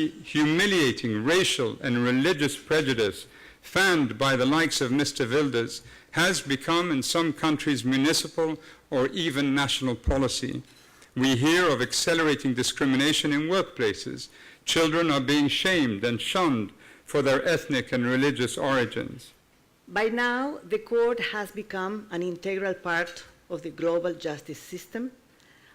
the humiliating racial and religious prejudice fanned by the likes of Mr. Wilders has become in some countries municipal or even national policy. We hear of accelerating discrimination in workplaces. Children are being shamed and shunned for their ethnic and religious origins. By now, the court has become an integral part of the global justice system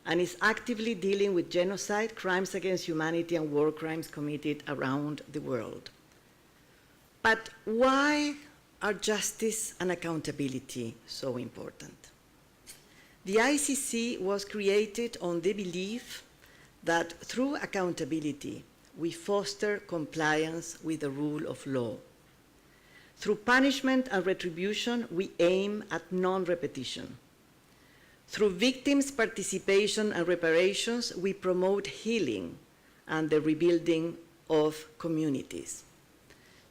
and is actively dealing with genocide, crimes against humanity, and war crimes committed around the world. But why are justice and accountability so important? The ICC was created on the belief that through accountability, we foster compliance with the rule of law. Through punishment and retribution, we aim at non-repetition. Through victims' participation and reparations, we promote healing and the rebuilding of communities.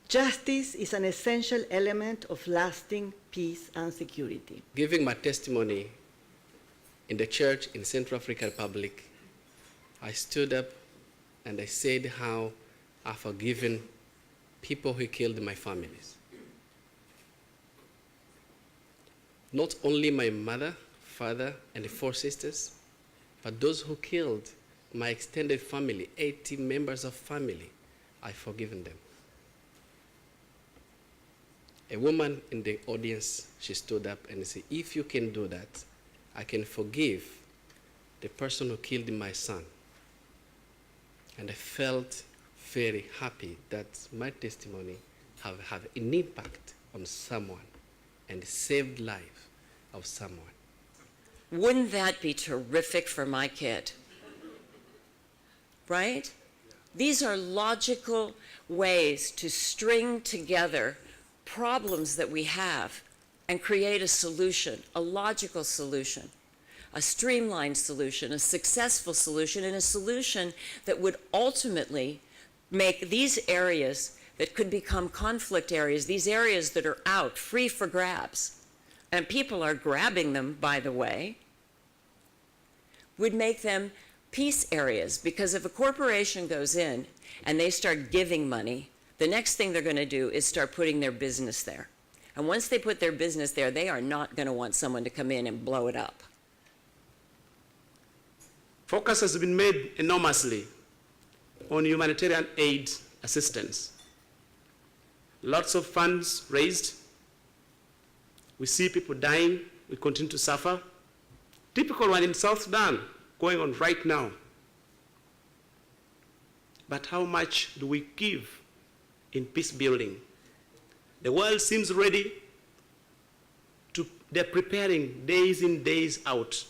Justice is an essential element of lasting peace and security. Giving my testimony in the church in Central African Republic, I stood up and I said how I've forgiven people who killed my families. Not only my mother, father, and the 4 sisters, but those who killed my extended family, 80 members of family, I've forgiven them. A woman in the audience, she stood up and said, if you can do that, I can forgive the person who killed my son. And I felt very happy that my testimony have an impact on someone and saved life of someone. Wouldn't that be terrific for my kid? Right? These are logical ways to string together problems that we have and create a solution, a logical solution, a streamlined solution, a successful solution, and a solution that would ultimately make these areas that could become conflict areas, these areas that are out, free for grabs, and people are grabbing them, by the way, would make them peace areas. Because if a corporation goes in and they start giving money, the next thing they're going to do is start putting their business there. And once they put their business there, they are not going to want someone to come in and blow it up. Focus has been made enormously on humanitarian aid assistance. Lots of funds raised. We see people dying. We continue to suffer. Typical one in South Sudan going on right now. But how much do we give in peace building? The world seems ready they're preparing days in, days out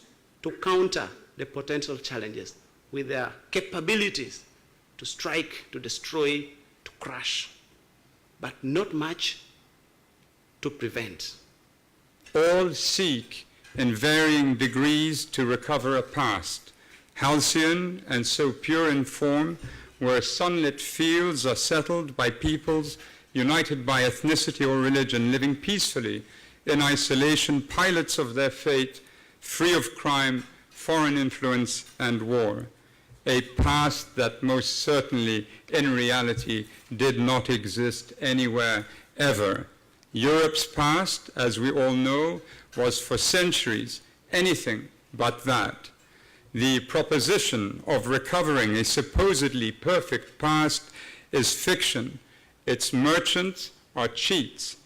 to counter the potential challenges with their capabilities to strike, to destroy, to crush, but not much to prevent. All seek in varying degrees to recover a past, halcyon and so pure in form, where sunlit fields are settled by peoples united by ethnicity or religion, living peacefully in isolation, pilots of their fate, free of crime, foreign influence, and war. A past that most certainly, in reality, did not exist anywhere ever. Europe's past, as we all know, was for centuries anything but that. The proposition of recovering a supposedly perfect past is fiction. Its merchants are cheats,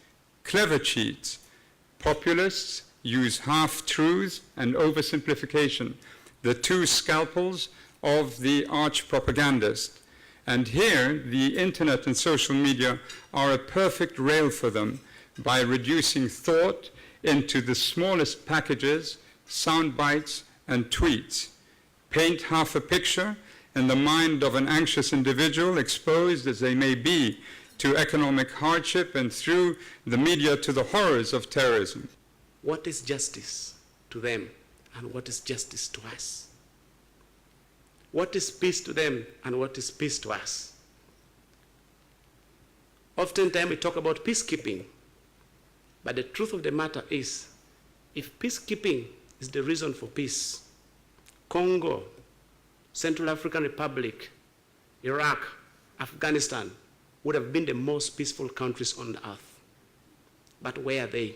clever cheats. Populists use half-truths and oversimplification, the 2 scalpels of the arch-propagandist. And here, the internet and social media are a perfect rail for them by reducing thought into the smallest packages, sound bites, and tweets. Paint half a picture in the mind of an anxious individual, exposed as they may be to economic hardship and through the media to the horrors of terrorism. What is justice to them and what is justice to us? What is peace to them and what is peace to us? Oftentimes we talk about peacekeeping, but the truth of the matter is, if peacekeeping is the reason for peace, Congo, Central African Republic, Iraq, Afghanistan would have been the most peaceful countries on earth. But where are they?